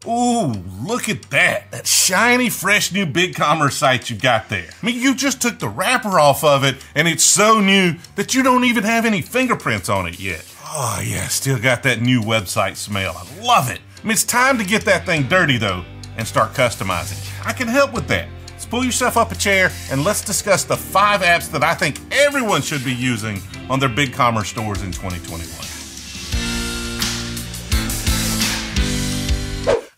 Ooh, look at that. That shiny, fresh new BigCommerce site you've got there. I mean, you just took the wrapper off of it and it's so new that you don't even have any fingerprints on it yet. Oh yeah, still got that new website smell. I love it. I mean, it's time to get that thing dirty though and start customizing. I can help with that. So pull yourself up a chair and let's discuss the 5 apps that I think everyone should be using on their BigCommerce stores in 2021.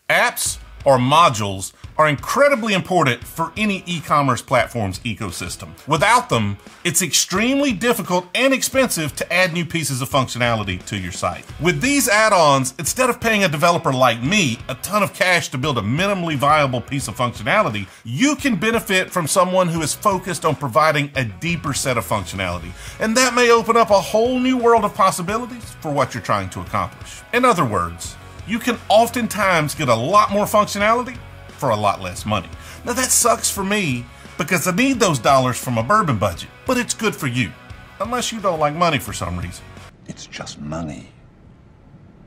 Apps or modules are incredibly important for any e-commerce platform's ecosystem. Without them, it's extremely difficult and expensive to add new pieces of functionality to your site. With these add-ons, instead of paying a developer like me a ton of cash to build a minimally viable piece of functionality, you can benefit from someone who is focused on providing a deeper set of functionality. And that may open up a whole new world of possibilities for what you're trying to accomplish. In other words, you can oftentimes get a lot more functionality for a lot less money. Now that sucks for me because I need those dollars from a bourbon budget, but it's good for you, unless you don't like money for some reason. It's just money.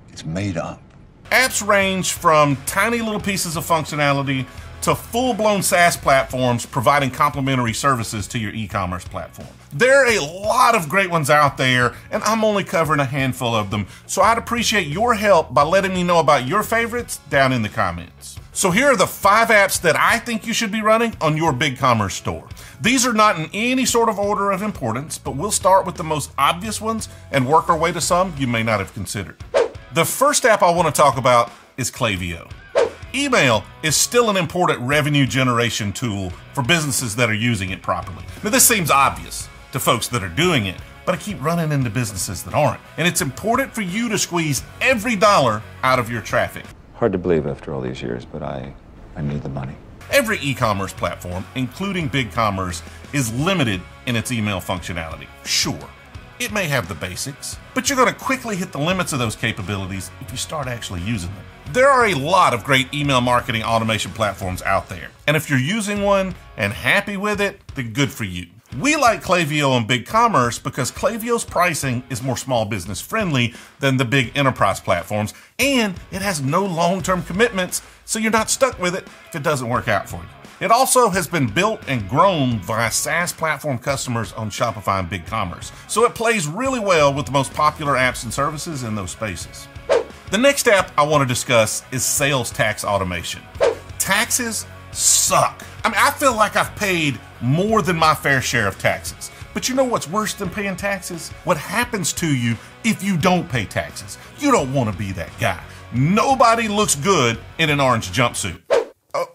It's made up. Apps range from tiny little pieces of functionality to full-blown SaaS platforms providing complementary services to your e-commerce platform. There are a lot of great ones out there, and I'm only covering a handful of them, so I'd appreciate your help by letting me know about your favorites down in the comments. So here are the 5 apps that I think you should be running on your BigCommerce store. These are not in any sort of order of importance, but we'll start with the most obvious ones and work our way to some you may not have considered. The first app I want to talk about is Cloudvio. Email is still an important revenue generation tool for businesses that are using it properly. Now this seems obvious to folks that are doing it, but I keep running into businesses that aren't. And it's important for you to squeeze every dollar out of your traffic. Hard to believe after all these years, but I need the money. Every e-commerce platform, including BigCommerce, is limited in its email functionality. Sure, it may have the basics, but you're going to quickly hit the limits of those capabilities if you start actually using them. There are a lot of great email marketing automation platforms out there, and if you're using one and happy with it, then good for you. We like Cloudvio on BigCommerce because Cloudvio's pricing is more small business friendly than the big enterprise platforms, and it has no long-term commitments, so you're not stuck with it if it doesn't work out for you. It also has been built and grown via SaaS platform customers on Shopify and BigCommerce, so it plays really well with the most popular apps and services in those spaces. The next app I want to discuss is sales tax automation. Taxes suck. I mean, I feel like I've paid more than my fair share of taxes. But you know what's worse than paying taxes? What happens to you if you don't pay taxes? You don't want to be that guy. Nobody looks good in an orange jumpsuit.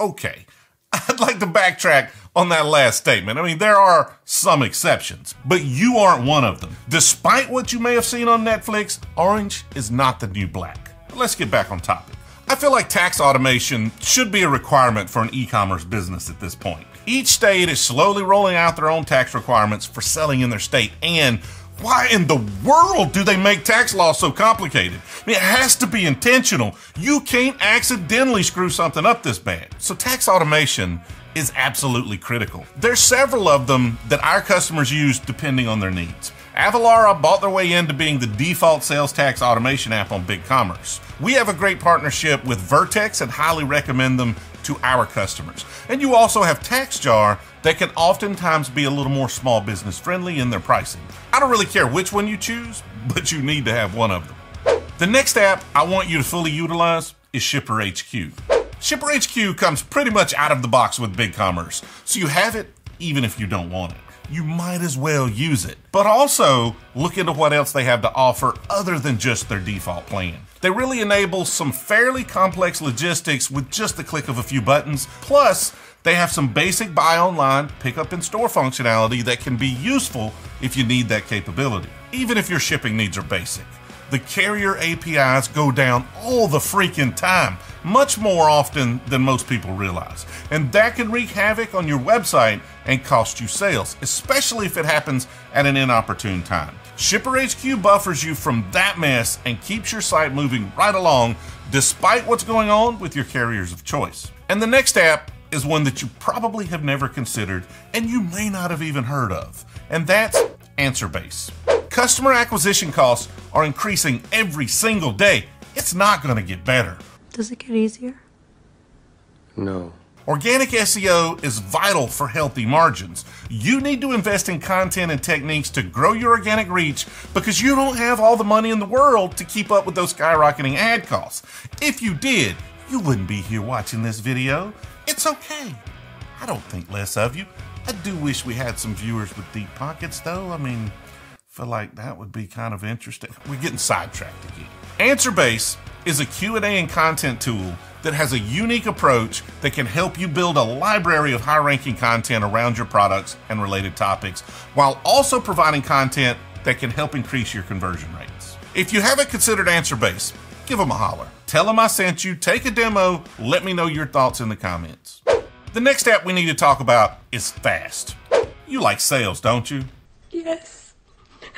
Okay, I'd like to backtrack on that last statement. I mean, there are some exceptions, but you aren't one of them. Despite what you may have seen on Netflix, orange is not the new black. But let's get back on topic. I feel like tax automation should be a requirement for an e-commerce business at this point. Each state is slowly rolling out their own tax requirements for selling in their state, and why in the world do they make tax law so complicated? I mean, it has to be intentional. You can't accidentally screw something up this bad. So tax automation is absolutely critical. There's several of them that our customers use depending on their needs. Avalara bought their way into being the default sales tax automation app on BigCommerce. We have a great partnership with Vertex and highly recommend them to our customers. And you also have TaxJar that can oftentimes be a little more small business friendly in their pricing. I don't really care which one you choose, but you need to have one of them. The next app I want you to fully utilize is shipperHQ. shipperHQ comes pretty much out of the box with BigCommerce, so you have it even if you don't want it. You might as well use it, but also look into what else they have to offer other than just their default plan. They really enable some fairly complex logistics with just the click of a few buttons. Plus, they have some basic buy online, pick up in store functionality that can be useful if you need that capability, even if your shipping needs are basic. The carrier APIs go down all the freaking time, much more often than most people realize. And that can wreak havoc on your website and cost you sales, especially if it happens at an inopportune time. shipperHQ buffers you from that mess and keeps your site moving right along despite what's going on with your carriers of choice. And the next app is one that you probably have never considered and you may not have even heard of, and that's AnswerBase. Customer acquisition costs are increasing every single day. It's not going to get better. Does it get easier? No. Organic SEO is vital for healthy margins. You need to invest in content and techniques to grow your organic reach because you don't have all the money in the world to keep up with those skyrocketing ad costs. If you did, you wouldn't be here watching this video. It's okay. I don't think less of you. I do wish we had some viewers with deep pockets though. I mean, I feel like that would be kind of interesting. We're getting sidetracked again. AnswerBase is a Q&A and content tool that has a unique approach that can help you build a library of high-ranking content around your products and related topics, while also providing content that can help increase your conversion rates. If you haven't considered AnswerBase, give them a holler. Tell them I sent you, take a demo, let me know your thoughts in the comments. The next app we need to talk about is Fast. You like sales, don't you? Yes.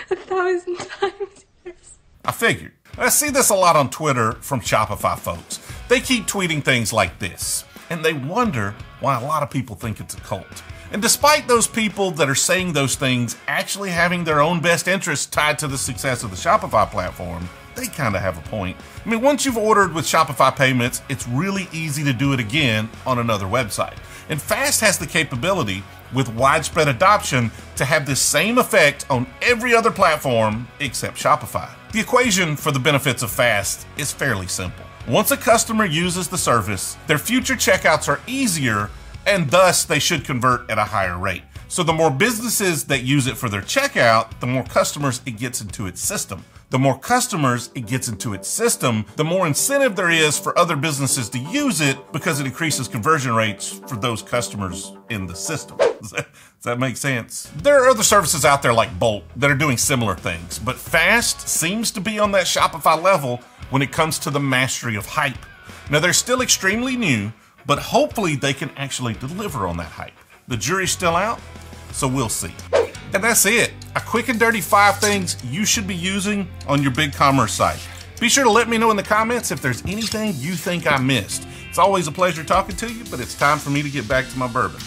1,000 times yes. I figured. I see this a lot on Twitter from Shopify folks. They keep tweeting things like this, and they wonder why a lot of people think it's a cult. And despite those people that are saying those things actually having their own best interests tied to the success of the Shopify platform, they kind of have a point. I mean, once you've ordered with Shopify payments, it's really easy to do it again on another website. And Fast has the capability, with widespread adoption, to have this same effect on every other platform except Shopify. The equation for the benefits of Fast is fairly simple. Once a customer uses the service, their future checkouts are easier, and thus they should convert at a higher rate. So the more businesses that use it for their checkout, the more customers it gets into its system. The more customers it gets into its system, the more incentive there is for other businesses to use it because it increases conversion rates for those customers in the system. Does that make sense? There are other services out there like Bolt that are doing similar things, but Fast seems to be on that Shopify level when it comes to the mastery of hype. Now they're still extremely new, but hopefully they can actually deliver on that hype. The jury's still out, so we'll see. And that's it. A quick and dirty 5 things you should be using on your BigCommerce site. Be sure to let me know in the comments if there's anything you think I missed. It's always a pleasure talking to you, but it's time for me to get back to my bourbon.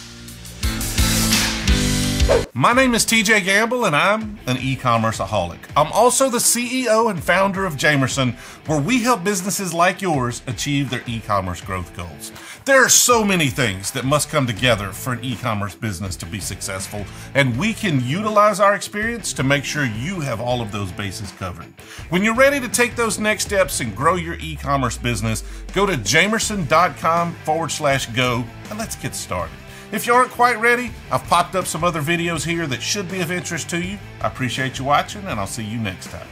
My name is TJ Gamble, and I'm an e-commerceaholic. I'm also the CEO and founder of Jamerson, where we help businesses like yours achieve their e-commerce growth goals. There are so many things that must come together for an e-commerce business to be successful, and we can utilize our experience to make sure you have all of those bases covered. When you're ready to take those next steps and grow your e-commerce business, go to jamerson.com/go, and let's get started. If you aren't quite ready, I've popped up some other videos here that should be of interest to you. I appreciate you watching, and I'll see you next time.